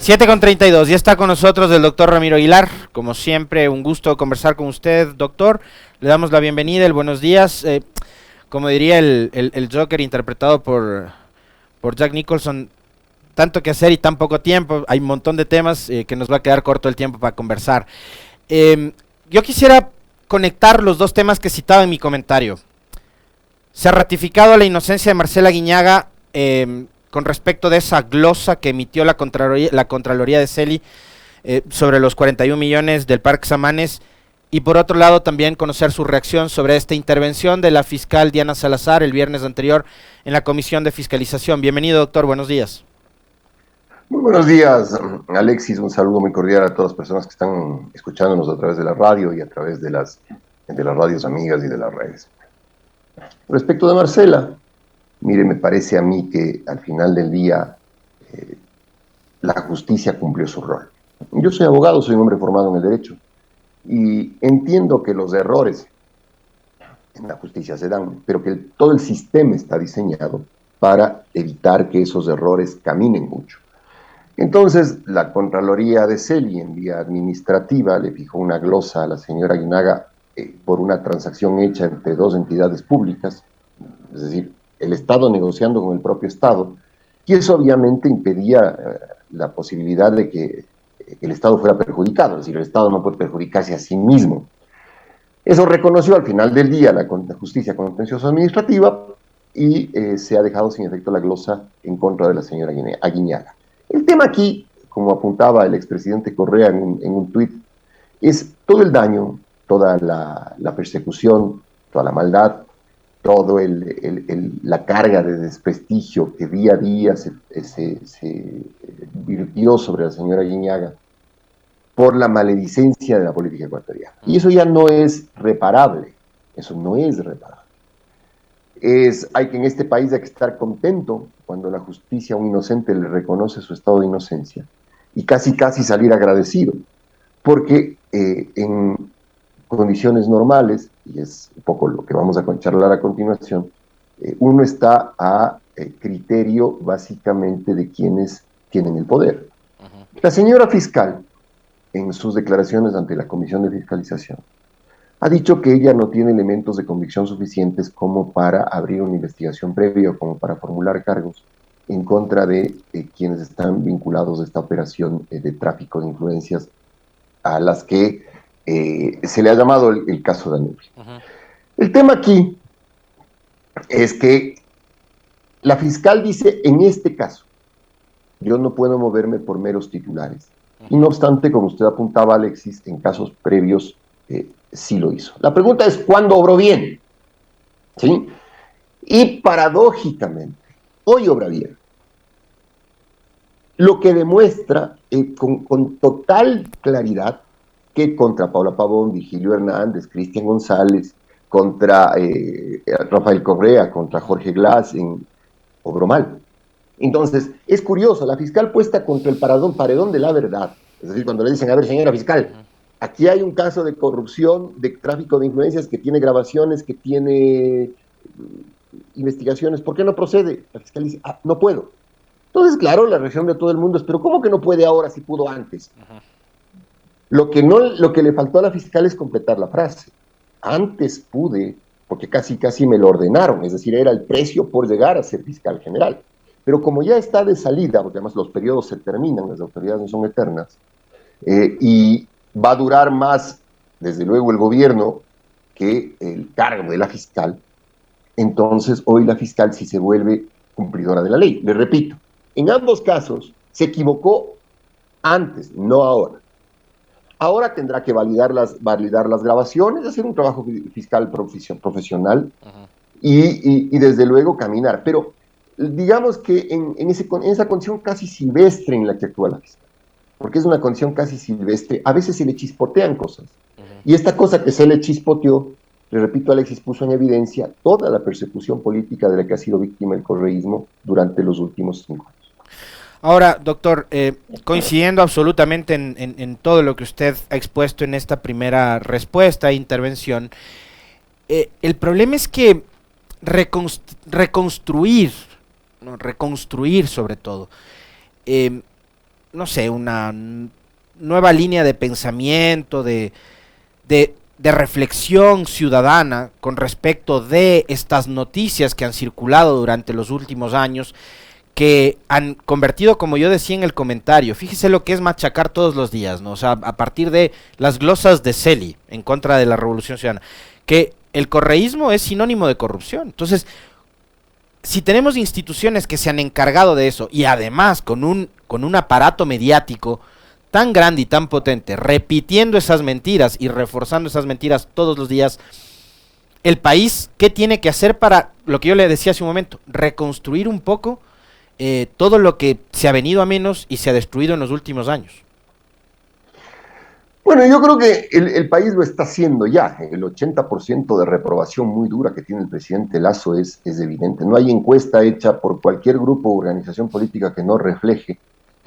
7:32, ya está con nosotros el doctor Ramiro Aguilar. Como siempre, un gusto conversar con usted, doctor. Le damos la bienvenida, el buenos días. Como diría el Joker interpretado por Jack Nicholson, tanto que hacer y tan poco tiempo. Hay un montón de temas que nos va a quedar corto el tiempo para conversar. Yo quisiera conectar los dos temas que citaba en mi comentario. Se ha ratificado la inocencia de Marcela Aguiñaga con respecto de esa glosa que emitió la Contraloría de Celi sobre los 41 millones del Parque Samanes, y por otro lado también conocer su reacción sobre esta intervención de la fiscal Diana Salazar el viernes anterior en la Comisión de Fiscalización. Bienvenido, doctor, buenos días. Muy buenos días, Alexis, un saludo muy cordial a todas las personas que están escuchándonos a través de la radio y a través de las radios amigas y de las redes. Respecto de Marcela, mire, me parece a mí que al final del día la justicia cumplió su rol. Yo soy abogado, soy un hombre formado en el derecho y entiendo que los errores en la justicia se dan, pero que todo el sistema está diseñado para evitar que esos errores caminen mucho. Entonces, la Contraloría de Celi, en vía administrativa, le fijó una glosa a la señora Aguinaga por una transacción hecha entre dos entidades públicas, es decir, el Estado negociando con el propio Estado, y eso obviamente impedía la posibilidad de que el Estado fuera perjudicado, es decir, el Estado no puede perjudicarse a sí mismo. Eso reconoció al final del día la Justicia Contencioso Administrativa y se ha dejado sin efecto la glosa en contra de la señora Aguiñaga. El tema aquí, como apuntaba el expresidente Correa en un tuit, es todo el daño, toda la persecución, toda la maldad, todo la carga de desprestigio que día a día se virtió sobre la señora Aguiñaga por la maledicencia de la política ecuatoriana. Y eso ya no es reparable, eso no es reparable. Hay que en este país hay que estar contento cuando la justicia a un inocente le reconoce su estado de inocencia y casi salir agradecido, porque en condiciones normales, y es un poco lo que vamos a charlar a continuación, uno está a criterio básicamente de quienes tienen el poder. La señora fiscal, en sus declaraciones ante la Comisión de Fiscalización, ha dicho que ella no tiene elementos de convicción suficientes como para abrir una investigación previa o como para formular cargos en contra de quienes están vinculados a esta operación de tráfico de influencias a las que se le ha llamado el caso de Danubio. El tema aquí es que la fiscal dice, en este caso, yo no puedo moverme por meros titulares. Y no obstante, como usted apuntaba, Alexis, en casos previos sí lo hizo. La pregunta es, ¿cuándo obró bien? ¿Sí? Y paradójicamente, hoy obra bien. Lo que demuestra con total claridad que contra Paula Pavón, Vigilio Hernández, Cristian González, contra Rafael Correa, contra Jorge Glass, obró mal. Entonces, es curioso, la fiscal puesta contra el paredón de la verdad, es decir, cuando le dicen, a ver, señora fiscal, aquí hay un caso de corrupción, de tráfico de influencias, que tiene grabaciones, que tiene investigaciones, ¿por qué no procede? La fiscal dice, no puedo. Entonces, claro, la reacción de todo el mundo es, pero ¿cómo que no puede ahora si pudo antes? Lo que le faltó a la fiscal es completar la frase. Antes pude, porque casi me lo ordenaron, es decir, era el precio por llegar a ser fiscal general. Pero como ya está de salida, porque además los periodos se terminan, las autoridades no son eternas, y va a durar más, desde luego, el gobierno que el cargo de la fiscal, entonces hoy la fiscal sí se vuelve cumplidora de la ley. Le repito, en ambos casos se equivocó antes, no ahora. Ahora tendrá que validar las grabaciones, hacer un trabajo fiscal profesional y desde luego caminar. Pero digamos que en esa condición casi silvestre en la que actúa la fiscal, porque es una condición casi silvestre, a veces se le chispotean cosas. Y esta cosa que se le chispoteó, le repito, Alexis, puso en evidencia toda la persecución política de la que ha sido víctima el correísmo durante los últimos 5 años. Ahora, doctor, coincidiendo absolutamente en todo lo que usted ha expuesto en esta primera respuesta e intervención, el problema es que reconstruir sobre todo, no sé, una nueva línea de pensamiento, de reflexión ciudadana con respecto de estas noticias que han circulado durante los últimos años, que han convertido, como yo decía en el comentario, fíjese lo que es machacar todos los días, ¿no? O sea, a partir de las glosas de Celi en contra de la Revolución Ciudadana, que el correísmo es sinónimo de corrupción. Entonces, si tenemos instituciones que se han encargado de eso, y además con un aparato mediático tan grande y tan potente, repitiendo esas mentiras y reforzando esas mentiras todos los días, el país, ¿qué tiene que hacer para, lo que yo le decía hace un momento, reconstruir un poco todo lo que se ha venido a menos y se ha destruido en los últimos años? Bueno, yo creo que el país lo está haciendo ya. El 80% de reprobación muy dura que tiene el presidente Lasso es evidente. No hay encuesta hecha por cualquier grupo o organización política que no refleje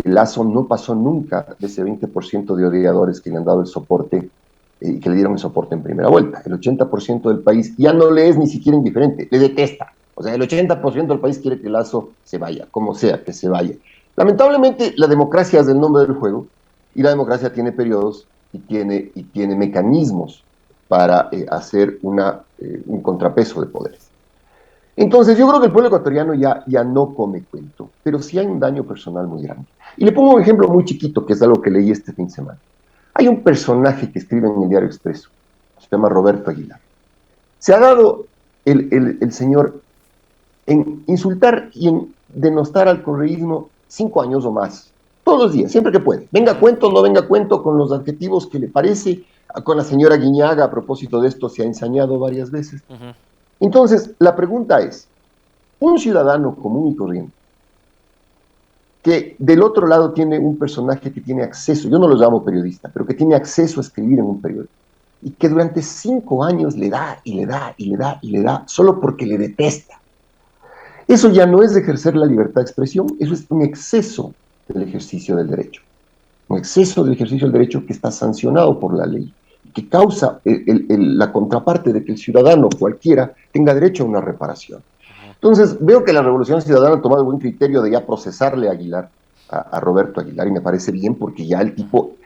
que Lasso no pasó nunca de ese 20% de odiadores que le han dado el soporte y que le dieron el soporte en primera vuelta. El 80% del país ya no le es ni siquiera indiferente, le detesta. O sea, el 80% del país quiere que Lasso se vaya, como sea que se vaya. Lamentablemente, la democracia es el nombre del juego y la democracia tiene periodos y tiene mecanismos para hacer un contrapeso de poderes. Entonces, yo creo que el pueblo ecuatoriano ya no come cuento, pero sí hay un daño personal muy grande. Y le pongo un ejemplo muy chiquito, que es algo que leí este fin de semana. Hay un personaje que escribe en el Diario Expreso, se llama Roberto Aguilar. Se ha dado el señor en insultar y en denostar al correísmo 5 años o más, todos los días, siempre que puede. Venga cuento, no venga cuento, con los adjetivos que le parece. Con la señora Guiñaga, a propósito de esto, se ha ensañado varias veces. Uh-huh. Entonces, la pregunta es, un ciudadano común y corriente, que del otro lado tiene un personaje que tiene acceso, yo no lo llamo periodista, pero que tiene acceso a escribir en un periódico, y que durante 5 años le da, y le da, y le da, y le da, solo porque le detesta. Eso ya no es de ejercer la libertad de expresión, eso es un exceso del ejercicio del derecho. Un exceso del ejercicio del derecho que está sancionado por la ley, que causa la contraparte de que el ciudadano cualquiera tenga derecho a una reparación. Entonces, veo que la Revolución Ciudadana ha tomado buen criterio de ya procesarle a Aguilar, a Roberto Aguilar, y me parece bien porque ya el tipo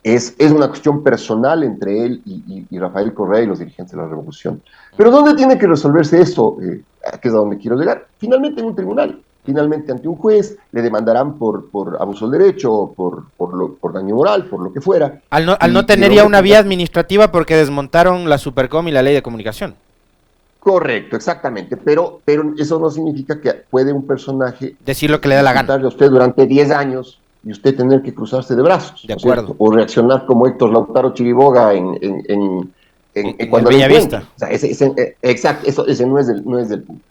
es una cuestión personal entre él y Rafael Correa y los dirigentes de la Revolución. Pero ¿dónde tiene que resolverse eso? Que es a donde quiero llegar. Finalmente en un tribunal. Finalmente ante un juez, le demandarán por abuso del derecho, por daño moral, por lo que fuera. Al no tener ya una vía administrativa porque desmontaron la Supercom y la ley de comunicación. Correcto, exactamente, pero eso no significa que puede un personaje decir lo que le da la gana a usted durante 10 años y usted tener que cruzarse de brazos. De acuerdo. O reaccionar como Héctor Lautaro Chiriboga cuando Bellavista. O sea, exacto, ese no es del punto.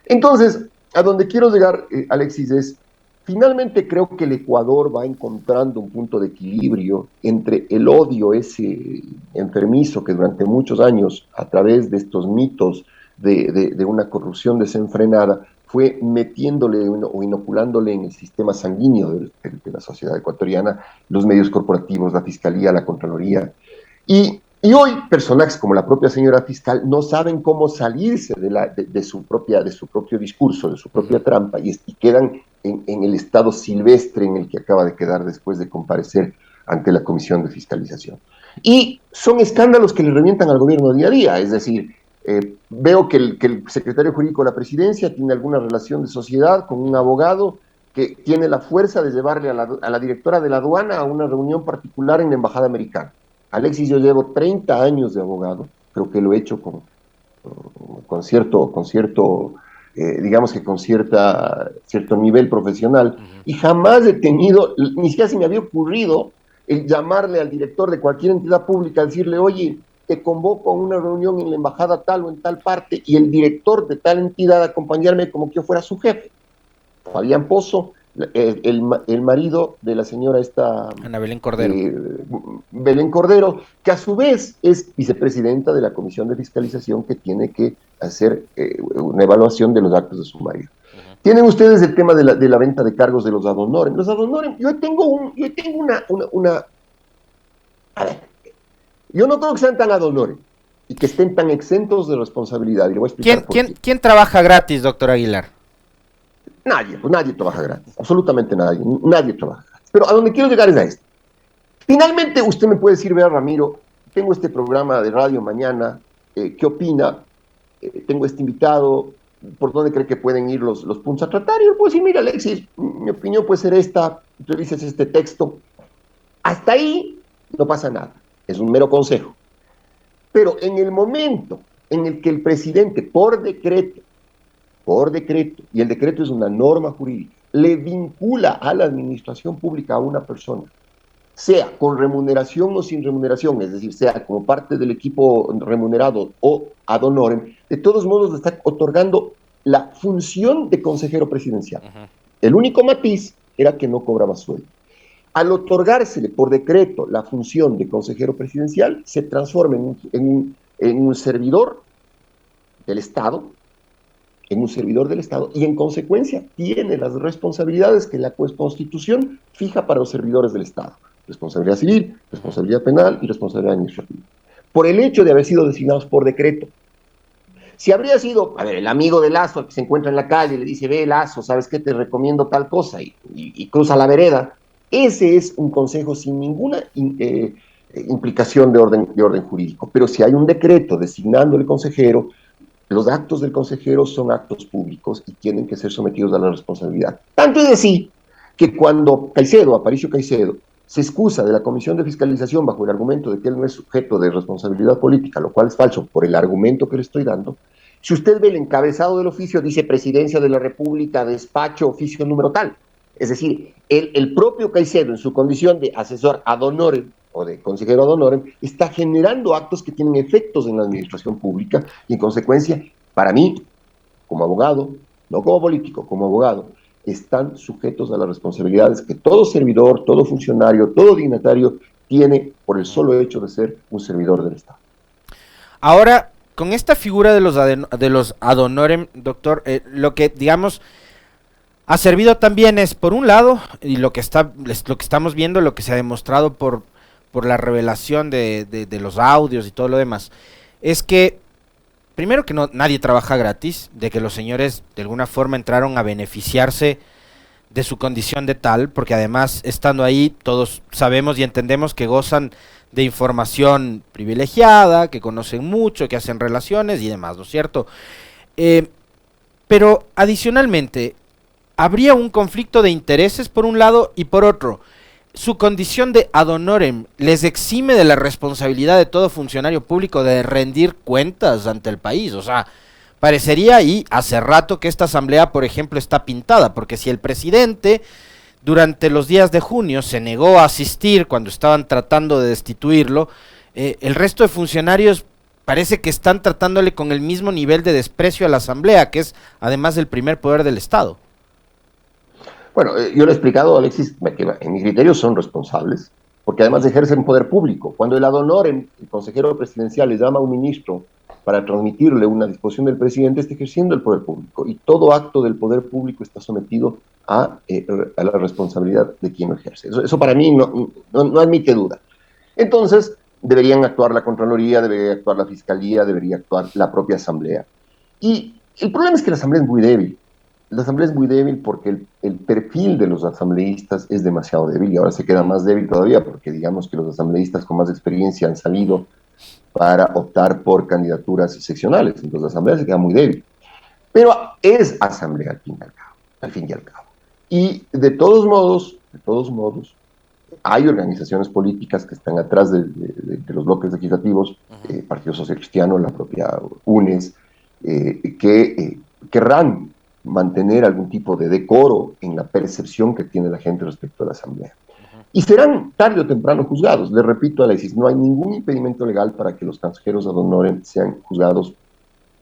Entonces, a donde quiero llegar, Alexis, es, finalmente creo que el Ecuador va encontrando un punto de equilibrio entre el odio ese enfermizo que durante muchos años, a través de estos mitos de una corrupción desenfrenada, fue metiéndole o inoculándole en el sistema sanguíneo de la sociedad ecuatoriana, los medios corporativos, la Fiscalía, la Contraloría, y hoy personajes como la propia señora fiscal no saben cómo salirse de su propio discurso, de su propia trampa, y quedan en el estado silvestre en el que acaba de quedar después de comparecer ante la Comisión de Fiscalización. Y son escándalos que le revientan al gobierno día a día, es decir, veo que el secretario jurídico de la presidencia tiene alguna relación de sociedad con un abogado que tiene la fuerza de llevarle a la directora de la aduana a una reunión particular en la embajada americana. Alexis, yo llevo 30 años de abogado, creo que lo he hecho con cierto digamos que con cierto nivel profesional, y jamás he tenido, ni siquiera se me había ocurrido el llamarle al director de cualquier entidad pública, decirle, oye, te convoco a una reunión en la embajada tal o en tal parte, y el director de tal entidad acompañarme como que yo fuera su jefe. Fabián Pozo, el marido de la señora Ana Belén Cordero. Belén Cordero, que a su vez es vicepresidenta de la Comisión de Fiscalización que tiene que hacer una evaluación de los actos de su marido. Uh-huh. Tienen ustedes el tema de la venta de cargos de los ad honorem. Los ad honorem, yo tengo una... A ver, yo no creo que sean tan ad honorem y que estén tan exentos de responsabilidad. Y le voy a explicar ¿Quién trabaja gratis, doctor Aguilar? Nadie trabaja gratis, absolutamente nadie trabaja gratis. Pero a donde quiero llegar es a esto. Finalmente, usted me puede decir, vea, Ramiro, tengo este programa de radio mañana, ¿qué opina? Tengo este invitado, ¿por dónde cree que pueden ir los puntos a tratar? Y yo puedo decir, mira, Alexis, mi opinión puede ser esta, revises este texto. Hasta ahí no pasa nada, es un mero consejo. Pero en el momento en el que el presidente, por decreto, y el decreto es una norma jurídica, le vincula a la administración pública a una persona, sea con remuneración o sin remuneración, es decir, sea como parte del equipo remunerado o ad honorem, de todos modos le está otorgando la función de consejero presidencial. El único matiz era que no cobraba sueldo. Al otorgársele por decreto la función de consejero presidencial, se transforma en un servidor del Estado, y en consecuencia tiene las responsabilidades que la Constitución fija para los servidores del Estado. Responsabilidad civil, responsabilidad penal y responsabilidad administrativa. Por el hecho de haber sido designados por decreto. Si habría sido, a ver, el amigo de Lazo que se encuentra en la calle y le dice, ve Lazo, ¿sabes qué? Te recomiendo tal cosa y cruza la vereda. Ese es un consejo sin ninguna implicación de orden jurídico. Pero si hay un decreto designando el consejero, los actos del consejero son actos públicos y tienen que ser sometidos a la responsabilidad. Tanto es así que cuando Aparicio Caicedo, se excusa de la Comisión de Fiscalización bajo el argumento de que él no es sujeto de responsabilidad política, lo cual es falso por el argumento que le estoy dando, si usted ve el encabezado del oficio, dice Presidencia de la República, despacho, oficio número tal. Es decir, el propio Caicedo, en su condición de asesor ad honorem, o de consejero ad honorem, está generando actos que tienen efectos en la administración pública y en consecuencia, para mí, como abogado, no como político, como abogado, están sujetos a las responsabilidades que todo servidor, todo funcionario, todo dignatario tiene por el solo hecho de ser un servidor del Estado. Ahora, con esta figura de los ad honorem, doctor, lo que, digamos, ha servido también es, por un lado, y lo que estamos viendo, lo que se ha demostrado por la revelación de los audios y todo lo demás, es que, primero que nadie trabaja gratis, de que los señores de alguna forma entraron a beneficiarse de su condición de tal, porque además, estando ahí, todos sabemos y entendemos que gozan de información privilegiada, que conocen mucho, que hacen relaciones y demás, ¿no es cierto? Pero adicionalmente, habría un conflicto de intereses por un lado y por otro, su condición de ad honorem les exime de la responsabilidad de todo funcionario público de rendir cuentas ante el país. O sea, parecería y hace rato que esta asamblea, por ejemplo, está pintada, porque si el presidente durante los días de junio se negó a asistir cuando estaban tratando de destituirlo, el resto de funcionarios parece que están tratándole con el mismo nivel de desprecio a la asamblea, que es además el primer poder del Estado. Bueno, yo le he explicado, Alexis, que en mi criterio son responsables, porque además ejercen poder público. Cuando el ad honorem, el consejero presidencial, le llama a un ministro para transmitirle una disposición del presidente, está ejerciendo el poder público. Y todo acto del poder público está sometido a la responsabilidad de quien lo ejerce. Eso para mí no admite duda. Entonces, deberían actuar la Contraloría, debería actuar la Fiscalía, debería actuar la propia Asamblea. Y el problema es que la Asamblea es muy débil. La Asamblea es muy débil porque el perfil de los asambleístas es demasiado débil y ahora se queda más débil todavía porque digamos que los asambleístas con más experiencia han salido para optar por candidaturas seccionales. Entonces la Asamblea se queda muy débil. Pero es Asamblea al fin y al cabo. Y de todos modos, hay organizaciones políticas que están atrás de los bloques legislativos, Partido Social Cristiano, la propia UNES, que querrán mantener algún tipo de decoro en la percepción que tiene la gente respecto a la Asamblea. Y serán tarde o temprano juzgados. Le repito, Alexis, no hay ningún impedimento legal para que los consejeros ad honorem sean juzgados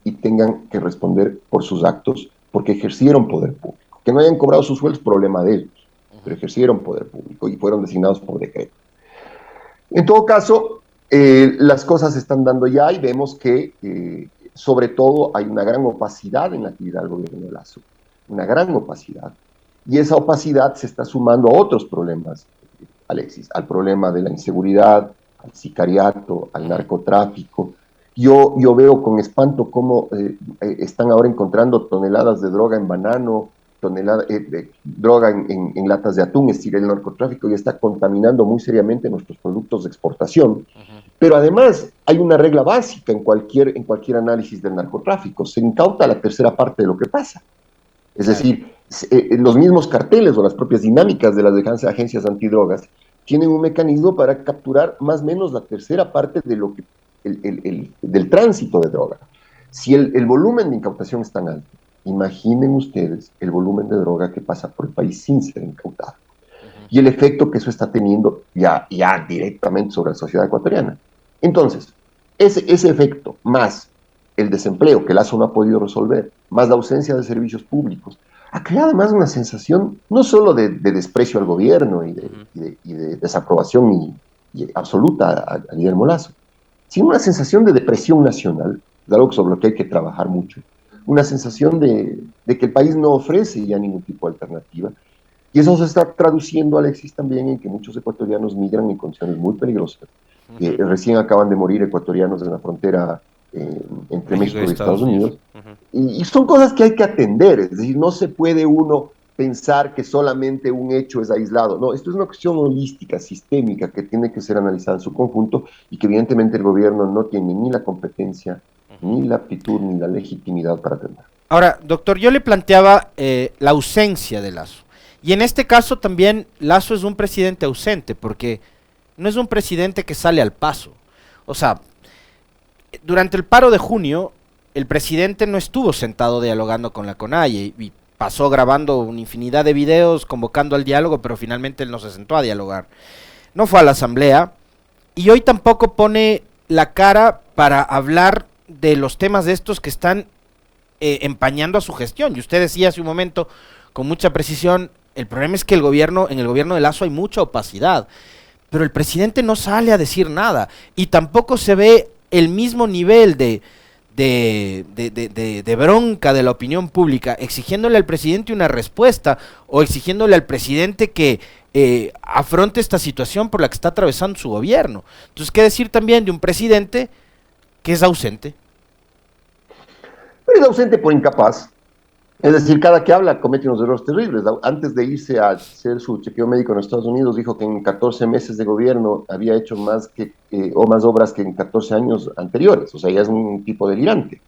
y tengan que responder por sus actos, porque ejercieron poder público. Que no hayan cobrado sus sueldos, problema de ellos, pero ejercieron poder público y fueron designados por decreto. En todo caso, las cosas se están dando ya y vemos que sobre todo hay una gran opacidad en la actividad del gobierno de Lazo, una gran opacidad, y esa opacidad se está sumando a otros problemas, Alexis, al problema de la inseguridad, al sicariato, al narcotráfico. Yo veo con espanto cómo están ahora encontrando toneladas de droga en Banano, droga en latas de atún, es decir, el narcotráfico ya está contaminando muy seriamente nuestros productos de exportación. Pero además hay una regla básica en cualquier análisis del narcotráfico: se incauta la tercera parte de lo que pasa. Es decir, los mismos carteles o las propias dinámicas de las agencias antidrogas tienen un mecanismo para capturar más o menos la tercera parte de lo que, del tránsito de droga. Si el volumen de incautación es tan alto, imaginen ustedes el volumen de droga que pasa por el país sin ser incautado. Y el efecto que eso está teniendo ya directamente sobre la sociedad ecuatoriana. Entonces, ese efecto, más el desempleo que Lazo no ha podido resolver, más la ausencia de servicios públicos, ha creado además una sensación no solo de desprecio al gobierno y de desaprobación absoluta a Guillermo Lazo, sino una sensación de depresión nacional, de algo sobre lo que hay que trabajar mucho, una sensación de que el país no ofrece ya ningún tipo de alternativa. Y eso se está traduciendo, Alexis, también en que muchos ecuatorianos migran en condiciones muy peligrosas. Recién acaban de morir ecuatorianos en la frontera entre México y Estados Unidos. Y son cosas que hay que atender. Es decir, no se puede uno pensar que solamente un hecho es aislado. No, esto es una cuestión holística, sistémica, que tiene que ser analizada en su conjunto y que evidentemente el gobierno no tiene ni la competencia, ni la aptitud, ni la legitimidad para atender. Ahora, doctor, yo le planteaba la ausencia de Lazo. Y en este caso también Lazo es un presidente ausente, porque no es un presidente que sale al paso. O sea, durante el paro de junio, el presidente no estuvo sentado dialogando con la CONAIE y pasó grabando una infinidad de videos convocando al diálogo, pero finalmente él no se sentó a dialogar. No fue a la asamblea y hoy tampoco pone la cara para hablar de los temas de estos que están empañando a su gestión. Y usted decía hace un momento con mucha precisión, el problema es que en el gobierno de Lazo hay mucha opacidad, pero el presidente no sale a decir nada y tampoco se ve el mismo nivel de bronca de la opinión pública, exigiéndole al presidente una respuesta o exigiéndole al presidente que afronte esta situación por la que está atravesando su gobierno. Entonces, ¿qué decir también de un presidente que es ausente? Pero es ausente por incapaz. Es decir, cada que habla comete unos errores terribles. Antes de irse a hacer su chequeo médico en Estados Unidos, dijo que en 14 meses de gobierno había hecho más obras que en 14 años anteriores. O sea, ya es un tipo delirante.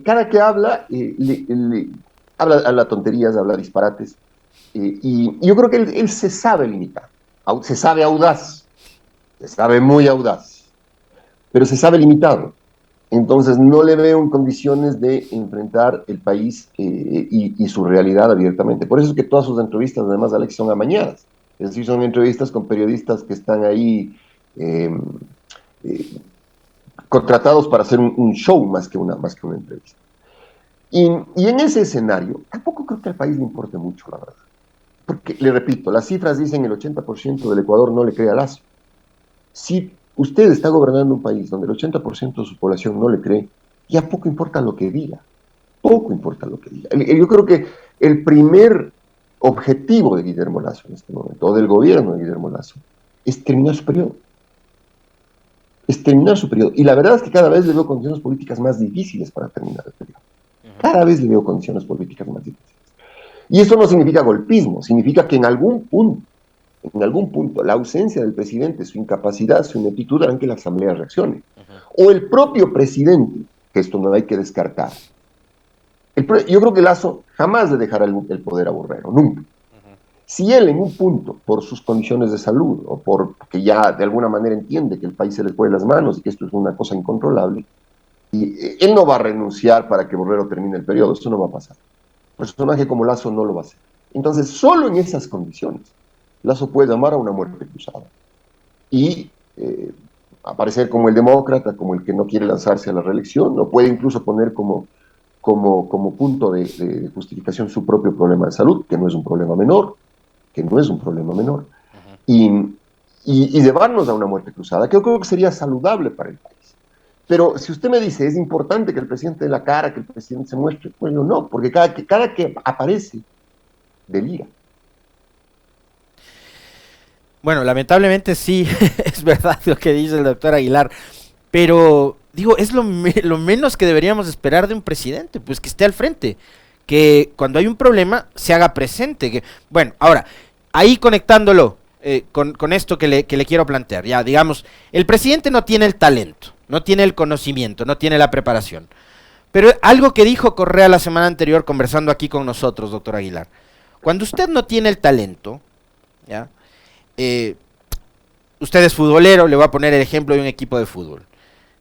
Cada que habla, habla tonterías, habla disparates. Y yo creo que él se sabe limitar. Se sabe audaz. Se sabe muy audaz. Pero se sabe limitado. Entonces no le veo en condiciones de enfrentar el país y su realidad abiertamente. Por eso es que todas sus entrevistas, además, Alex, son amañadas. Es decir, son entrevistas con periodistas que están ahí contratados para hacer un show más que una entrevista. Y en ese escenario, tampoco creo que al país le importe mucho, la verdad. Porque, le repito, las cifras dicen el 80% del Ecuador no le cree a Lazo. Si usted está gobernando un país donde el 80% de su población no le cree, ya poco importa lo que diga. Poco importa lo que diga. Yo creo que el primer objetivo de Guillermo Lazo en este momento, o del gobierno de Guillermo Lazo, es terminar su periodo. Es terminar su periodo. Y la verdad es que cada vez le veo condiciones políticas más difíciles para terminar el periodo. Cada vez le veo condiciones políticas más difíciles. Y eso no significa golpismo, significa que en algún punto, la ausencia del presidente, su incapacidad, su ineptitud harán que la Asamblea reaccione. O el propio presidente, que esto no hay que descartar. Yo creo que Lazo jamás le dejará el poder a Borrero, nunca. Si él en un punto, por sus condiciones de salud, o porque ya de alguna manera entiende que el país se le fue de las manos y que esto es una cosa incontrolable, y él no va a renunciar para que Borrero termine el periodo, esto no va a pasar. Un personaje como Lazo no lo va a hacer. Entonces, solo en esas condiciones, Lazo puede llamar a una muerte cruzada y aparecer como el demócrata, como el que no quiere lanzarse a la reelección, o puede incluso poner como punto de justificación su propio problema de salud, que no es un problema menor, y llevarnos a una muerte cruzada, que yo creo que sería saludable para el país. Pero si usted me dice, es importante que el presidente dé la cara, que el presidente se muestre, pues no, porque cada que aparece, delira. Bueno, lamentablemente sí, es verdad lo que dice el doctor Aguilar, pero digo, es lo menos que deberíamos esperar de un presidente, pues que esté al frente, que cuando hay un problema se haga presente. Bueno, ahora, ahí conectándolo con esto que le quiero plantear, ya digamos, el presidente no tiene el talento, no tiene el conocimiento, no tiene la preparación. Pero algo que dijo Correa la semana anterior conversando aquí con nosotros, doctor Aguilar, cuando usted no tiene el talento, ¿ya? Usted es futbolero, le voy a poner el ejemplo de un equipo de fútbol.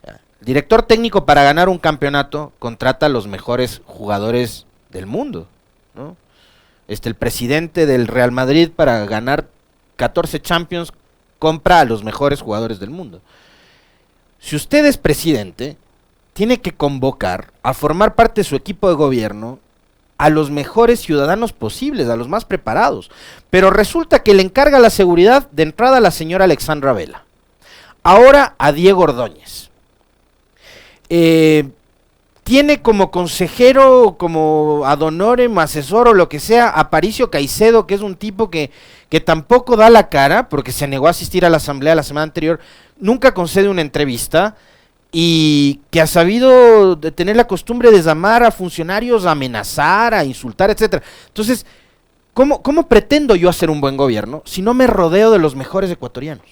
¿Ya? El director técnico para ganar un campeonato contrata a los mejores jugadores del mundo, ¿no? El presidente del Real Madrid para ganar 14 Champions compra a los mejores jugadores del mundo. Si usted es presidente, tiene que convocar a formar parte de su equipo de gobierno a los mejores ciudadanos posibles, a los más preparados. Pero resulta que le encarga la seguridad de entrada a la señora Alexandra Vela. Ahora a Diego Ordóñez. Tiene como consejero, como ad honorem, asesor o lo que sea, a Aparicio Caicedo, que es un tipo que tampoco da la cara, porque se negó a asistir a la asamblea la semana anterior, nunca concede una entrevista, y que ha sabido de tener la costumbre de llamar a funcionarios, a amenazar, a insultar, etcétera. Entonces, ¿cómo pretendo yo hacer un buen gobierno si no me rodeo de los mejores ecuatorianos?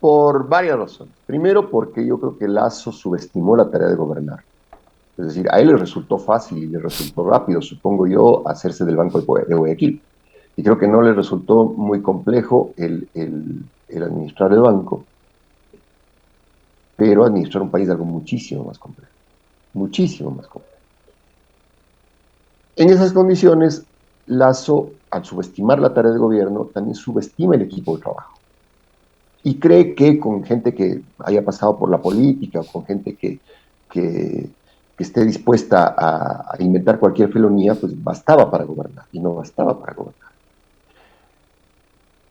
Por varias razones. Primero, porque yo creo que Lasso subestimó la tarea de gobernar. Es decir, a él le resultó fácil y le resultó rápido, supongo yo, hacerse del Banco de Guayaquil. Y creo que no le resultó muy complejo el administrar el banco. Pero administrar un país es algo muchísimo más complejo. Muchísimo más complejo. En esas condiciones, Lasso, al subestimar la tarea de gobierno, también subestima el equipo de trabajo. Y cree que con gente que haya pasado por la política, o con gente que esté dispuesta a inventar cualquier felonía, pues bastaba para gobernar, y no bastaba para gobernar.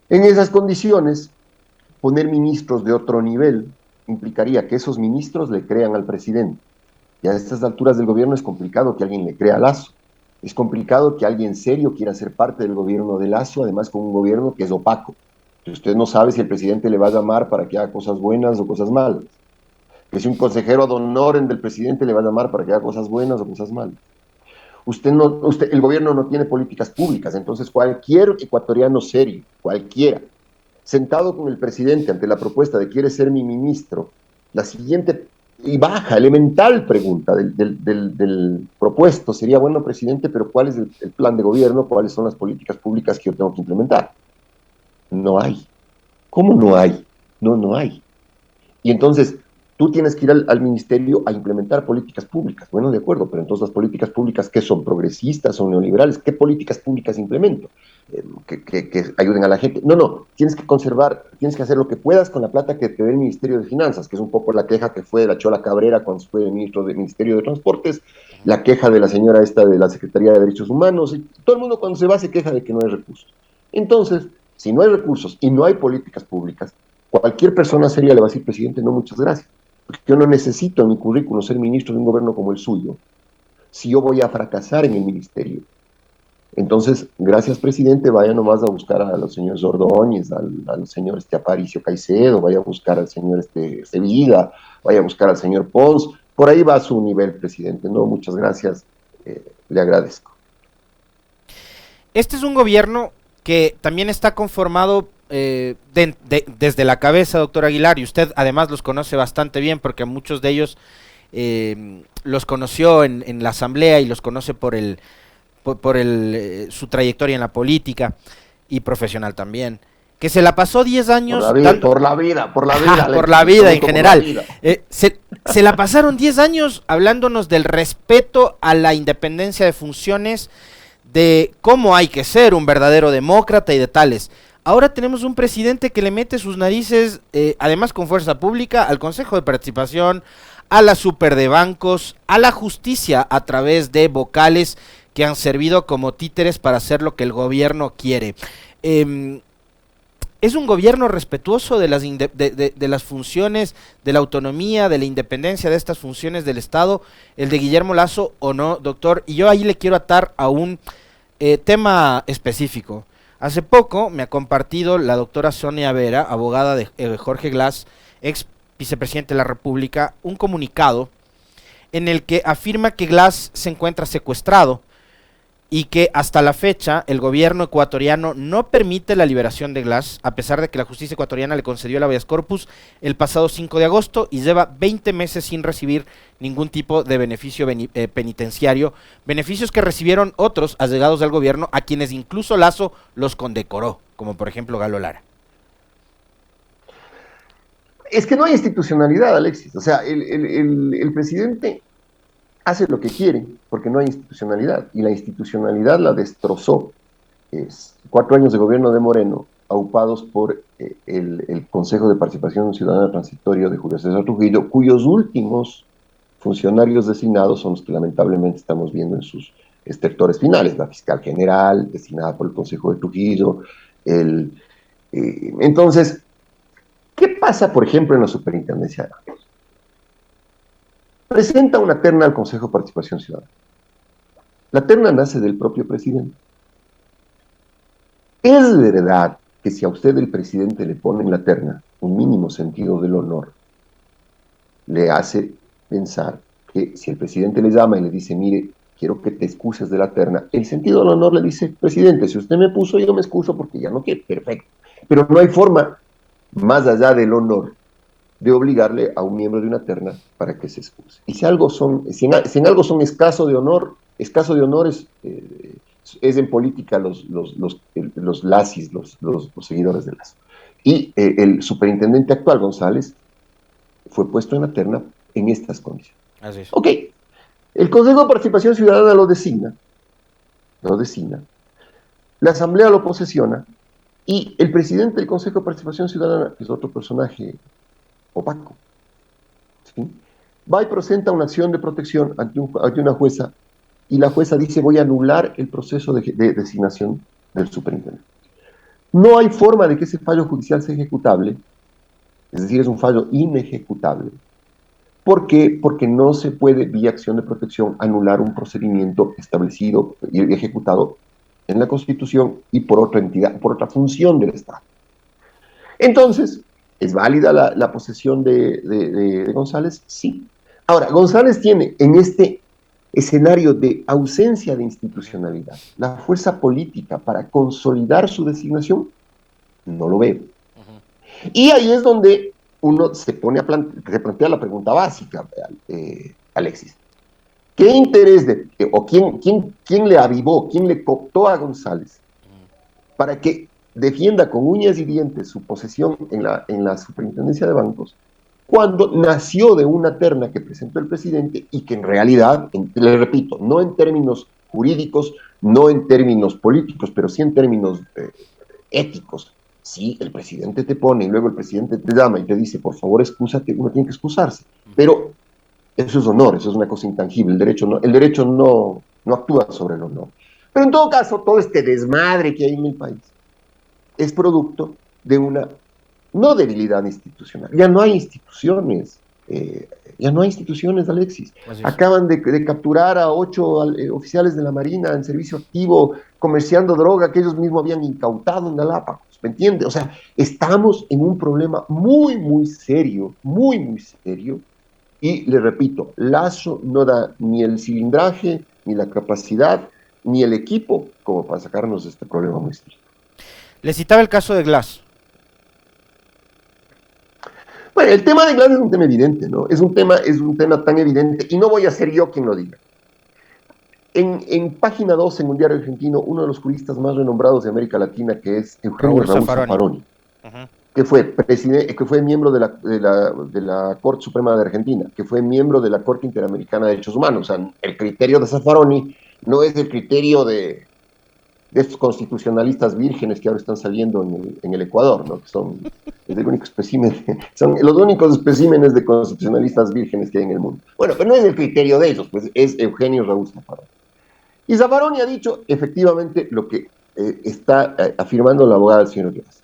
En esas condiciones, poner ministros de otro nivel implicaría que esos ministros le crean al presidente. Y a estas alturas del gobierno es complicado que alguien le crea a Lasso. Es complicado que alguien serio quiera ser parte del gobierno de Lasso, además con un gobierno que es opaco. Usted no sabe si el presidente le va a llamar para que haga cosas buenas o cosas malas. Que si un consejero ad honorem del presidente le va a llamar para que haga cosas buenas o cosas malas. El gobierno no tiene políticas públicas, entonces cualquier ecuatoriano serio, cualquiera, sentado con el presidente ante la propuesta de quiere ser mi ministro, la siguiente y baja, elemental pregunta del propuesto sería, bueno, presidente, pero ¿cuál es el plan de gobierno? ¿Cuáles son las políticas públicas que yo tengo que implementar? No hay. ¿Cómo no hay? No hay. Y entonces, tú tienes que ir al ministerio a implementar políticas públicas. Bueno, de acuerdo, pero entonces las políticas públicas, ¿qué son? ¿Progresistas? ¿Son neoliberales? ¿Qué políticas públicas implemento? Que ayuden a la gente. No, tienes que conservar, tienes que hacer lo que puedas con la plata que te dé el Ministerio de Finanzas, que es un poco la queja que fue de la Chola Cabrera cuando fue ministro del Ministerio de Transportes, la queja de la señora esta de la Secretaría de Derechos Humanos, y todo el mundo cuando se va se queja de que no hay recursos. Entonces, si no hay recursos y no hay políticas públicas, cualquier persona seria le va a decir, presidente, no, muchas gracias. Porque yo no necesito en mi currículum ser ministro de un gobierno como el suyo, si yo voy a fracasar en el ministerio. Entonces, gracias, presidente, vaya nomás a buscar a los señores Ordóñez, al señor Aparicio Caicedo, vaya a buscar al señor Sevilla, vaya a buscar al señor Pons. Por ahí va su nivel, presidente. No, muchas gracias, le agradezco. Este es un gobierno que también está conformado desde la cabeza, doctor Aguilar, y usted además los conoce bastante bien porque muchos de ellos los conoció en la asamblea y los conoce por su trayectoria en la política y profesional también, que se la pasó 10 años... Por la vida en general. Se la pasaron 10 años hablándonos del respeto a la independencia de funciones, de cómo hay que ser un verdadero demócrata y de tales. Ahora tenemos un presidente que le mete sus narices, además con fuerza pública, al Consejo de Participación, a la super de bancos, a la justicia a través de vocales que han servido como títeres para hacer lo que el gobierno quiere. ¿Es un gobierno respetuoso de las funciones, de la autonomía, de la independencia de estas funciones del Estado, el de Guillermo Lasso o no, doctor? Y yo ahí le quiero atar a un tema específico. Hace poco me ha compartido la doctora Sonia Vera, abogada de Jorge Glass, ex vicepresidente de la República, un comunicado en el que afirma que Glass se encuentra secuestrado y que hasta la fecha el gobierno ecuatoriano no permite la liberación de Glass, a pesar de que la justicia ecuatoriana le concedió el habeas corpus el pasado 5 de agosto y lleva 20 meses sin recibir ningún tipo de beneficio penitenciario, beneficios que recibieron otros allegados del gobierno, a quienes incluso Lazo los condecoró, como por ejemplo Galo Lara. Es que no hay institucionalidad, Alexis. O sea, el presidente hace lo que quiere, porque no hay institucionalidad, y la institucionalidad la destrozó. 4 años de gobierno de Moreno, aupados por el Consejo de Participación Ciudadana Transitorio de Julio César Trujillo, cuyos últimos funcionarios designados son los que lamentablemente estamos viendo en sus estertores finales, la fiscal general, designada por el Consejo de Trujillo. Entonces, ¿qué pasa, por ejemplo, en la superintendencia de bancos? Presenta una terna al Consejo de Participación Ciudadana. La terna nace del propio presidente. Es verdad que si a usted el presidente le pone en la terna un mínimo sentido del honor, le hace pensar que si el presidente le llama y le dice, mire, quiero que te excuses de la terna, el sentido del honor le dice, presidente, si usted me puso, yo me excuso porque ya no quiere, perfecto. Pero no hay forma, más allá del honor, de obligarle a un miembro de una terna para que se excuse. Y si en algo son escaso de honor es en política los lazis, los seguidores de Lazo. Y el superintendente actual, González, fue puesto en la terna en estas condiciones. Así es. Ok, el Consejo de Participación Ciudadana lo designa, la Asamblea lo posesiona, y el presidente del Consejo de Participación Ciudadana, que es otro personaje opaco, ¿sí?, va y presenta una acción de protección ante una jueza, y la jueza dice, voy a anular el proceso de designación del superintendente. No hay forma de que ese fallo judicial sea ejecutable, es decir, es un fallo inejecutable. ¿Por qué? Porque no se puede, vía acción de protección, anular un procedimiento establecido y ejecutado en la Constitución y por otra entidad, por otra función del Estado. Entonces, ¿es válida la posesión de González? Sí. Ahora, González tiene en este escenario de ausencia de institucionalidad la fuerza política para consolidar su designación. No lo veo. Y ahí es donde uno se plantea la pregunta básica, Alexis. ¿Qué interés o quién le avivó, quién le cooptó a González para que defienda con uñas y dientes su posesión en la superintendencia de bancos, cuando nació de una terna que presentó el presidente y que en realidad, le repito, no en términos jurídicos, no en términos políticos, pero sí en términos éticos? Si el presidente te pone y luego el presidente te llama y te dice, por favor, excúsate, uno tiene que excusarse. Pero eso es honor, eso es una cosa intangible. El derecho no actúa sobre el honor. Pero en todo caso, todo este desmadre que hay en el país es producto de una no debilidad institucional. Ya no hay instituciones, Alexis. Acaban de capturar a 8 oficiales de la Marina en servicio activo, comerciando droga que ellos mismos habían incautado en Galápagos. ¿Me entiende? O sea, estamos en un problema muy, muy serio, y le repito, Lazo no da ni el cilindraje, ni la capacidad, ni el equipo como para sacarnos de este problema muy serio. Le citaba el caso de Glass. Bueno, el tema de Glass es un tema evidente, ¿no? Es un tema tan evidente, y no voy a ser yo quien lo diga. En página 2, en un diario argentino, uno de los juristas más renombrados de América Latina, que es Eugenio Raúl Zaffaroni, que fue miembro de la Corte Suprema de Argentina, que fue miembro de la Corte Interamericana de Derechos Humanos. O sea, el criterio de Zaffaroni no es el criterio de estos constitucionalistas vírgenes que ahora están saliendo en el Ecuador, ¿no? Que son los únicos especímenes de constitucionalistas vírgenes que hay en el mundo. Bueno, pero no es el criterio de ellos, pues es Eugenio Raúl Zaffaroni. Y Zaffaroni ha dicho efectivamente lo que está afirmando la abogada del señor Glass.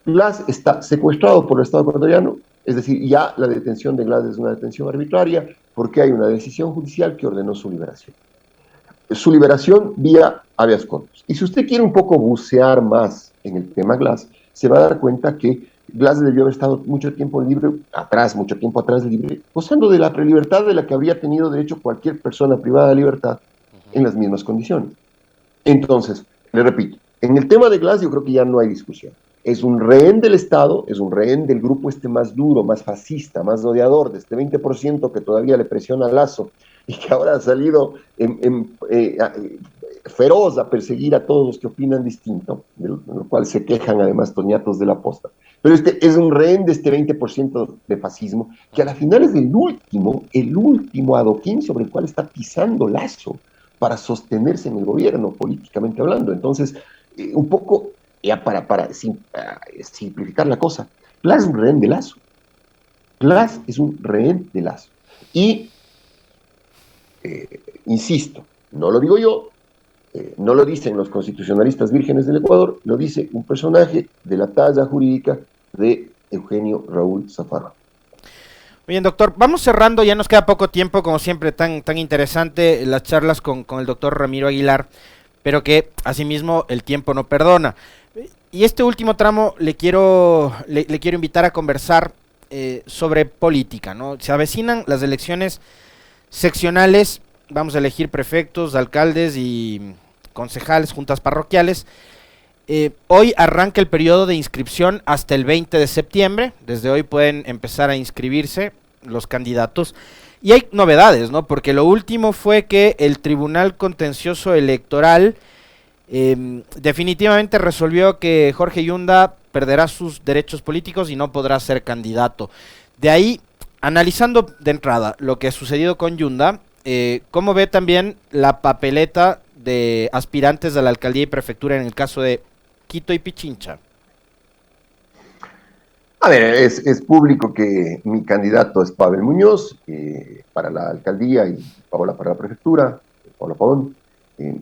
Glass está secuestrado por el Estado ecuatoriano, es decir, ya la detención de Glass es una detención arbitraria porque hay una decisión judicial que ordenó su liberación. Su liberación vía habeas corpus. Y si usted quiere un poco bucear más en el tema Glass, se va a dar cuenta que Glass debió haber estado mucho tiempo mucho tiempo atrás libre, gozando de la prelibertad de la que habría tenido derecho cualquier persona privada de libertad en las mismas condiciones. Entonces, le repito, en el tema de Glass yo creo que ya no hay discusión. Es un rehén del Estado, es un rehén del grupo más duro, más fascista, más odiador, de este 20% que todavía le presiona a Lazo y que ahora ha salido feroz a perseguir a todos los que opinan distinto, de lo cual se quejan además toñatos de la posta. Pero este es un rehén de este 20% de fascismo, que a la final es el último adoquín sobre el cual está pisando Lazo para sostenerse en el gobierno, políticamente hablando. Entonces, un poco, ya para simplificar la cosa, Glass es un rehén de Lazo. Glass es un rehén de Lazo. Y, insisto, no lo digo yo, no lo dicen los constitucionalistas vírgenes del Ecuador, lo dice un personaje de la talla jurídica de Eugenio Raúl Zafarra. Bien, doctor, vamos cerrando, ya nos queda poco tiempo, como siempre, tan interesante las charlas con el doctor Ramiro Aguilar, pero que asimismo el tiempo no perdona. Y este último tramo le quiero invitar a conversar sobre política, ¿no? Se avecinan las elecciones seccionales, vamos a elegir prefectos, alcaldes y concejales, juntas parroquiales. Hoy arranca el periodo de inscripción hasta el 20 de septiembre. Desde hoy pueden empezar a inscribirse los candidatos. Y hay novedades, ¿no? Porque lo último fue que el Tribunal Contencioso Electoral definitivamente resolvió que Jorge Yunda perderá sus derechos políticos y no podrá ser candidato. De ahí, analizando de entrada lo que ha sucedido con Yunda, ¿cómo ve también la papeleta de aspirantes de la alcaldía y prefectura en el caso de Quito y Pichincha? A ver, es público que mi candidato es Pavel Muñoz para la alcaldía y Paola para la prefectura, Paola Pavón.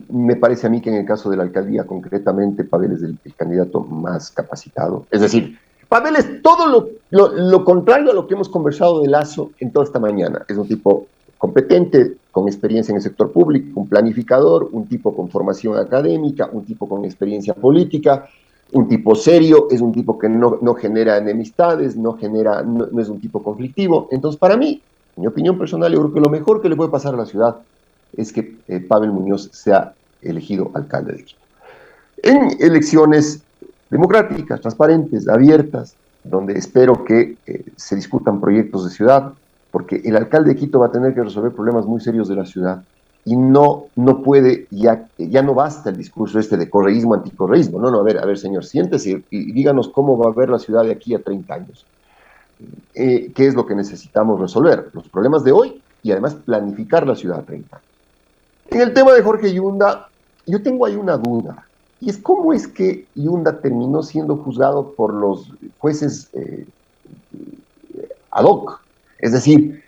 Me parece a mí que en el caso de la alcaldía, concretamente, Pavel es el candidato más capacitado. Es decir, Pavel es todo lo contrario a lo que hemos conversado de Lazo en toda esta mañana. Es un tipo competente, con experiencia en el sector público, un planificador, un tipo con formación académica, un tipo con experiencia política, un tipo serio, es un tipo que no genera enemistades, no es un tipo conflictivo. Entonces, para mí, en mi opinión personal, yo creo que lo mejor que le puede pasar a la ciudad es que Pavel Muñoz sea elegido alcalde de Quito. En elecciones democráticas, transparentes, abiertas, donde espero que se discutan proyectos de ciudad, porque el alcalde de Quito va a tener que resolver problemas muy serios de la ciudad y no puede, ya no basta el discurso de correísmo, anticorreísmo. No, a ver, señor, siéntese y díganos cómo va a ver la ciudad de aquí a 30 años. ¿Qué es lo que necesitamos resolver? Los problemas de hoy y además planificar la ciudad a 30 años. En el tema de Jorge Yunda, yo tengo ahí una duda, y es cómo es que Yunda terminó siendo juzgado por los jueces ad hoc. Es decir,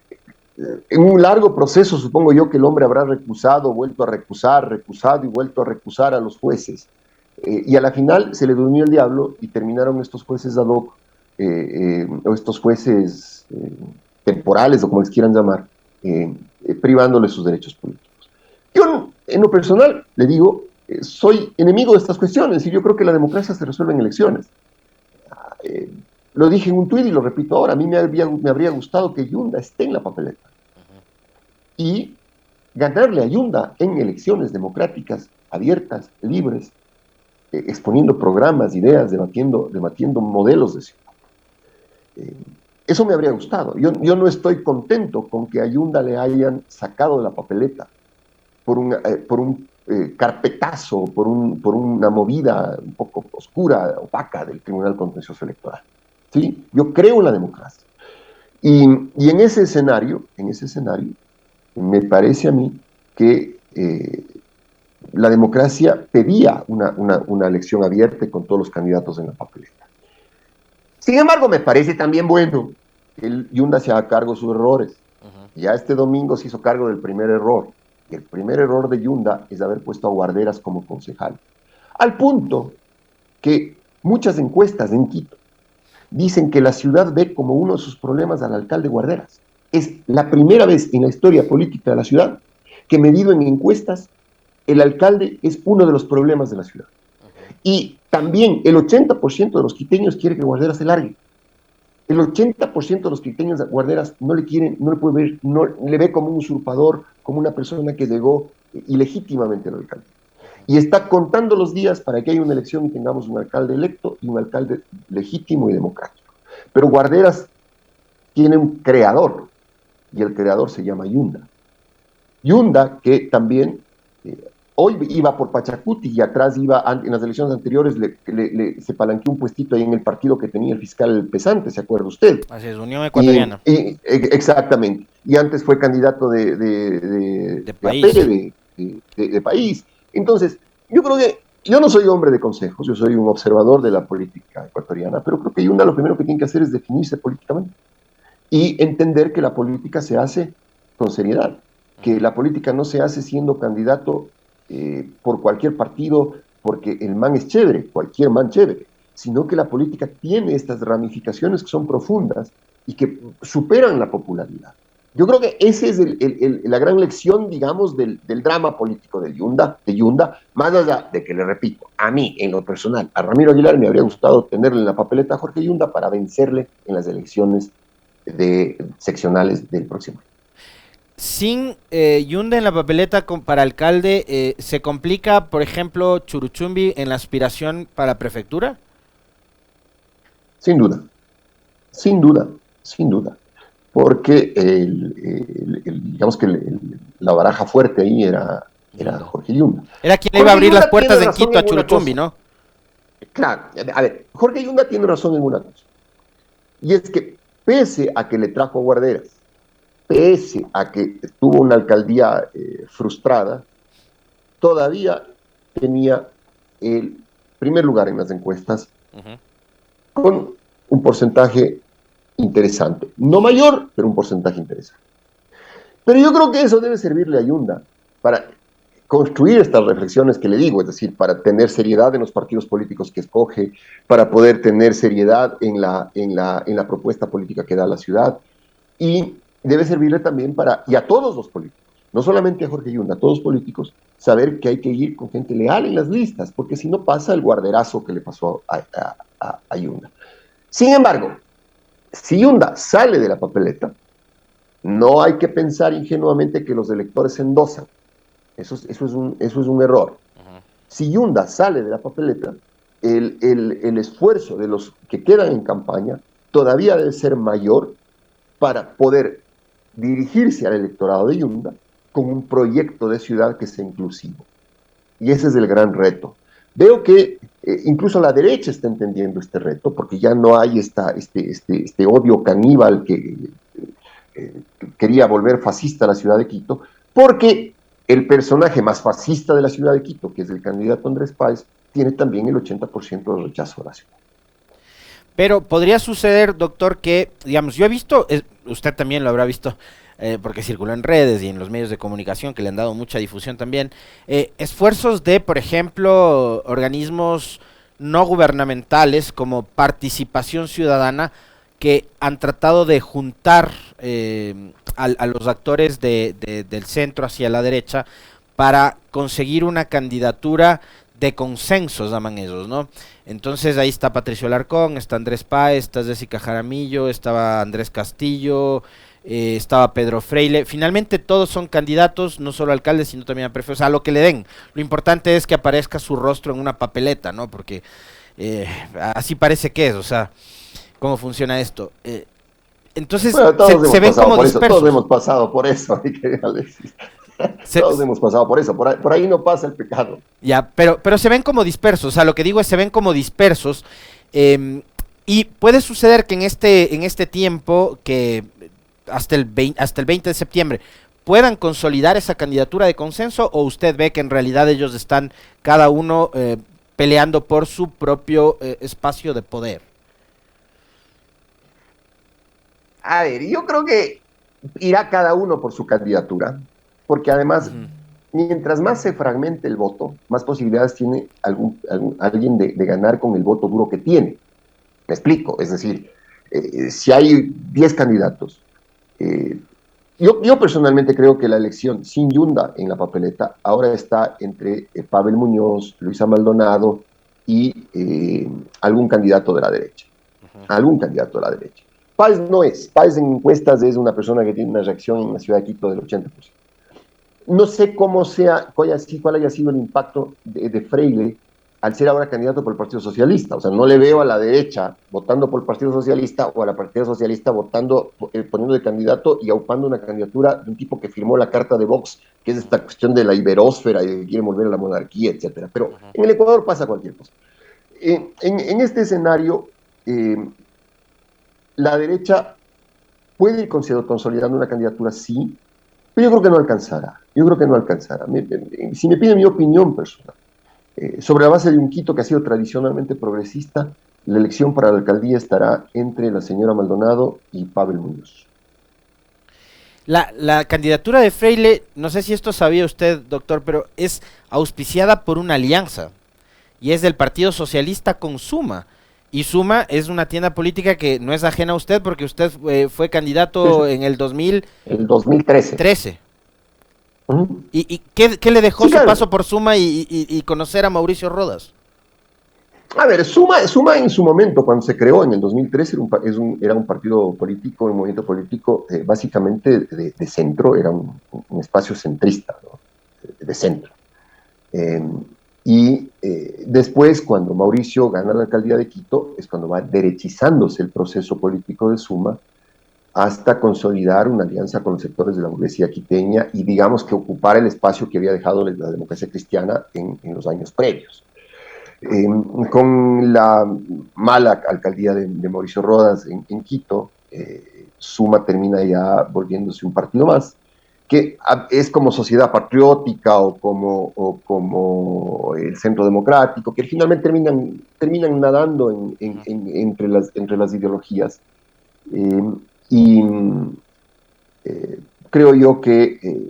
en un largo proceso, supongo yo que el hombre habrá recusado, vuelto a recusar, recusado y vuelto a recusar a los jueces. Y a la final se le durmió el diablo y terminaron estos jueces ad hoc, o estos jueces temporales, o como les quieran llamar, privándole sus derechos políticos. Yo, en lo personal, le digo, soy enemigo de estas cuestiones y yo creo que la democracia se resuelve en elecciones. Lo dije en un tuit y lo repito ahora, a mí me habría gustado que Yunda esté en la papeleta y ganarle a Yunda en elecciones democráticas, abiertas, libres, exponiendo programas, ideas, debatiendo modelos de ciudad. Eso me habría gustado. Yo no estoy contento con que a Yunda le hayan sacado de la papeleta por un carpetazo, por una movida un poco oscura, opaca del Tribunal Contencioso Electoral. ¿Sí? Yo creo en la democracia. Y en ese escenario, me parece a mí que la democracia pedía una elección abierta con todos los candidatos en la papeleta. Sin embargo, me parece también bueno que el Yunda se haga cargo de sus errores. Ya este domingo se hizo cargo del primer error. Y el primer error de Yunda es haber puesto a Guarderas como concejal. Al punto que muchas encuestas en Quito dicen que la ciudad ve como uno de sus problemas al alcalde Guarderas. Es la primera vez en la historia política de la ciudad que, medido en encuestas, el alcalde es uno de los problemas de la ciudad. Y también el 80% de los quiteños quiere que Guarderas se largue. El 80% de los quiteños guarderas no le quieren, no le puede ver, no le ve como un usurpador, como una persona que llegó ilegítimamente al alcalde. Y está contando los días para que haya una elección y tengamos un alcalde electo y un alcalde legítimo y democrático. Pero Guarderas tiene un creador, y el creador se llama Yunda. Yunda, que también hoy iba por Pachacuti y atrás iba, en las elecciones anteriores se palanqueó un puestito ahí en el partido que tenía el fiscal Pesante, ¿se acuerda usted? Así es, Unión Ecuatoriana. Exactamente. Y antes fue candidato De de país. APE, de país. Entonces, yo creo que yo no soy hombre de consejos, yo soy un observador de la política ecuatoriana, pero creo que Yunda lo primero que tiene que hacer es definirse políticamente y entender que la política se hace con seriedad, que la política no se hace siendo candidato por cualquier partido, porque el man es chévere, cualquier man chévere, sino que la política tiene estas ramificaciones que son profundas y que superan la popularidad. Yo creo que esa es la gran lección, digamos, del drama político de Yunda, más allá de que, le repito, a mí, en lo personal, a Ramiro Aguilar me habría gustado tenerle en la papeleta a Jorge Yunda para vencerle en las elecciones seccionales del próximo año. Sin Yunda en la papeleta para alcalde, ¿se complica, por ejemplo, Churuchumbi en la aspiración para prefectura? Sin duda, sin duda, sin duda. Porque digamos que la baraja fuerte ahí era Jorge Yunda. Era quien le iba a Jorge abrir Yunda las puertas en Quito a en Churuchumbi, ¿no? Claro, a ver, Jorge Yunda tiene razón en una cosa. Y es que pese a que le trajo guarderas, pese a que tuvo una alcaldía frustrada, todavía tenía el primer lugar en las encuestas con un porcentaje interesante. No mayor, pero un porcentaje interesante. Pero yo creo que eso debe servirle a Yunda para construir estas reflexiones que le digo, es decir, para tener seriedad en los partidos políticos que escoge, para poder tener seriedad en la propuesta política que da la ciudad, y debe servirle también y a todos los políticos, no solamente a Jorge Yunda, a todos los políticos, saber que hay que ir con gente leal en las listas, porque si no pasa el guarderazo que le pasó a Yunda. Sin embargo, si Yunda sale de la papeleta, no hay que pensar ingenuamente que los electores se endosan. Eso es un error. Si Yunda sale de la papeleta, el esfuerzo de los que quedan en campaña todavía debe ser mayor para poder dirigirse al electorado de Yunda con un proyecto de ciudad que sea inclusivo. Y ese es el gran reto. Veo que incluso la derecha está entendiendo este reto, porque ya no hay este odio caníbal que quería volver fascista a la ciudad de Quito, porque el personaje más fascista de la ciudad de Quito, que es el candidato Andrés Páez, tiene también el 80% de rechazo a la ciudad. Pero podría suceder, doctor, que, digamos, yo he visto, usted también lo habrá visto, porque circuló en redes y en los medios de comunicación que le han dado mucha difusión también, esfuerzos de, por ejemplo, organismos no gubernamentales como Participación Ciudadana que han tratado de juntar a los actores del centro hacia la derecha para conseguir una candidatura de consensos, llaman ellos, ¿no? Entonces ahí está Patricio Alarcón, está Andrés Páez, está Jessica Jaramillo, estaba Andrés Castillo, estaba Pedro Freile. Finalmente todos son candidatos, no solo alcaldes, sino también a prefectos, o sea, lo que le den. Lo importante es que aparezca su rostro en una papeleta, ¿no? Porque así parece que es, o sea, ¿cómo funciona esto? Entonces bueno, se ven como dispersos. Todos hemos pasado por eso, Alexis. Todos hemos pasado por eso, por ahí no pasa el pecado. Ya, pero se ven como dispersos, o sea, lo que digo es se ven como dispersos, y puede suceder que en este tiempo, que hasta el 20 de septiembre, puedan consolidar esa candidatura de consenso, o usted ve que en realidad ellos están cada uno peleando por su propio espacio de poder. A ver, yo creo que irá cada uno por su candidatura, porque además, mientras más se fragmente el voto, más posibilidades tiene alguien de ganar con el voto duro que tiene. Me explico, es decir, si hay 10 candidatos, yo personalmente creo que la elección sin Yunda en la papeleta ahora está entre Pavel Muñoz, Luisa Maldonado y algún candidato de la derecha. Algún candidato de la derecha. Páez no es. Páez en encuestas es una persona que tiene una reacción en la ciudad de Quito del 80%. No sé cuál haya sido el impacto de Freire al ser ahora candidato por el Partido Socialista. O sea, no le veo a la derecha votando por el Partido Socialista o a la Partido Socialista votando, poniendo de candidato y aupando una candidatura de un tipo que firmó la carta de Vox, que es esta cuestión de la iberósfera y de que quiere volver a la monarquía, etcétera. Pero en el Ecuador pasa cualquier cosa. En este escenario, la derecha puede ir consolidando una candidatura, sí, pero yo creo que no alcanzará. Si me piden mi opinión personal, sobre la base de un Quito que ha sido tradicionalmente progresista, la elección para la alcaldía estará entre la señora Maldonado y Pavel Muñoz. La candidatura de Freire, no sé si esto sabía usted, doctor, pero es auspiciada por una alianza, y es del Partido Socialista con Suma. Y Suma es una tienda política que no es ajena a usted, porque usted fue candidato en el 2013. ¿Y qué le dejó su paso por Suma y conocer a Mauricio Rodas? A ver, Suma en su momento, cuando se creó en el 2013, era un partido político, un movimiento político básicamente de centro, era un espacio centrista, ¿no? De centro. Después, cuando Mauricio gana la alcaldía de Quito, es cuando va derechizándose el proceso político de Suma, hasta consolidar una alianza con los sectores de la burguesía quiteña y digamos que ocupar el espacio que había dejado la democracia cristiana en los años previos. Con la mala alcaldía de Mauricio Rodas en Quito, Suma termina ya volviéndose un partido más, que es como Sociedad Patriótica o como el Centro Democrático, que finalmente terminan nadando entre las ideologías. Creo yo que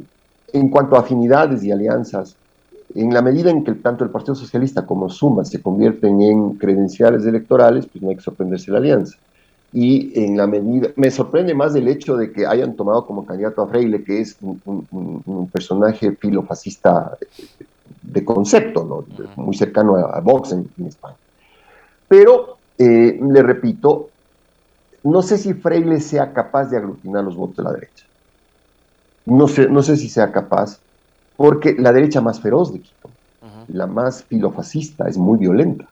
en cuanto a afinidades y alianzas, en la medida en que tanto el Partido Socialista como Suma se convierten en credenciales electorales, pues no hay que sorprenderse de la alianza. Y en la medida, me sorprende más el hecho de que hayan tomado como candidato a Freire, que es un personaje filofascista de concepto, ¿no? Muy cercano a Vox en España. Pero, le repito, no sé si Freire sea capaz de aglutinar los votos de la derecha. No sé si sea capaz, porque la derecha más feroz de Quito, la más filofascista, es muy violenta.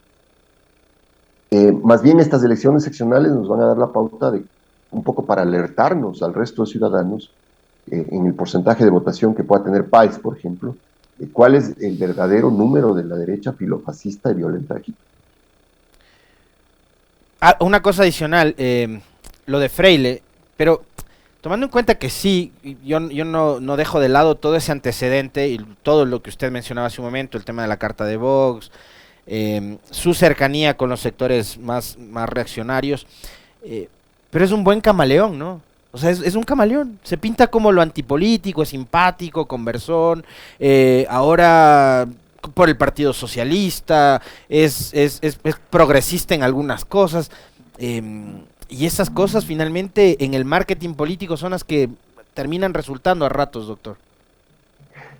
Más bien estas elecciones seccionales nos van a dar la pauta de un poco para alertarnos al resto de ciudadanos en el porcentaje de votación que pueda tener Páez, por ejemplo, de cuál es el verdadero número de la derecha filofascista y violenta de Quito. Una cosa adicional, lo de Freire, pero tomando en cuenta que sí, yo no dejo de lado todo ese antecedente y todo lo que usted mencionaba hace un momento, el tema de la carta de Vox, su cercanía con los sectores más reaccionarios, pero es un buen camaleón, ¿no? O sea, es un camaleón, se pinta como lo antipolítico, es simpático, conversón, ahora por el Partido Socialista, es progresista en algunas cosas, y esas cosas finalmente en el marketing político son las que terminan resultando a ratos, doctor.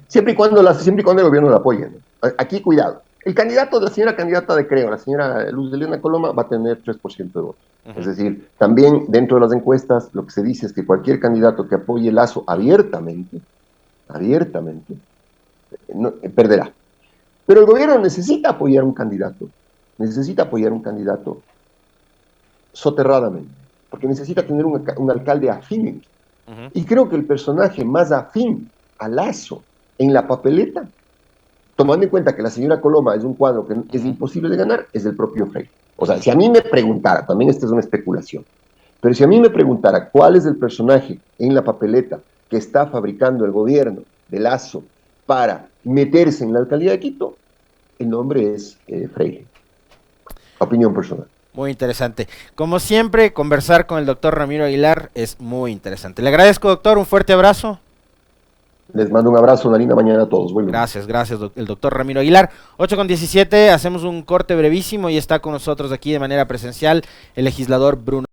Siempre y cuando el gobierno lo apoye, ¿no? Aquí cuidado. La señora candidata de Creo, la señora Luz de Leona Coloma, va a tener 3% de votos. Es decir, también dentro de las encuestas lo que se dice es que cualquier candidato que apoye Lazo abiertamente, perderá. Pero el gobierno necesita apoyar un candidato soterradamente, porque necesita tener un alcalde afín. Y creo que el personaje más afín a Lazo en la papeleta, tomando en cuenta que la señora Coloma es un cuadro que es imposible de ganar, es el propio Freire. O sea, si a mí me preguntara, también esta es una especulación, pero si a mí me preguntara cuál es el personaje en la papeleta que está fabricando el gobierno de Lazo para meterse en la alcaldía de Quito, el nombre es Freire. Opinión personal. Muy interesante. Como siempre, conversar con el doctor Ramiro Aguilar es muy interesante. Le agradezco, doctor, un fuerte abrazo. Les mando un abrazo, una linda mañana a todos. Bueno. Gracias, el doctor Ramiro Aguilar. 8:17, hacemos un corte brevísimo y está con nosotros aquí de manera presencial el legislador Bruno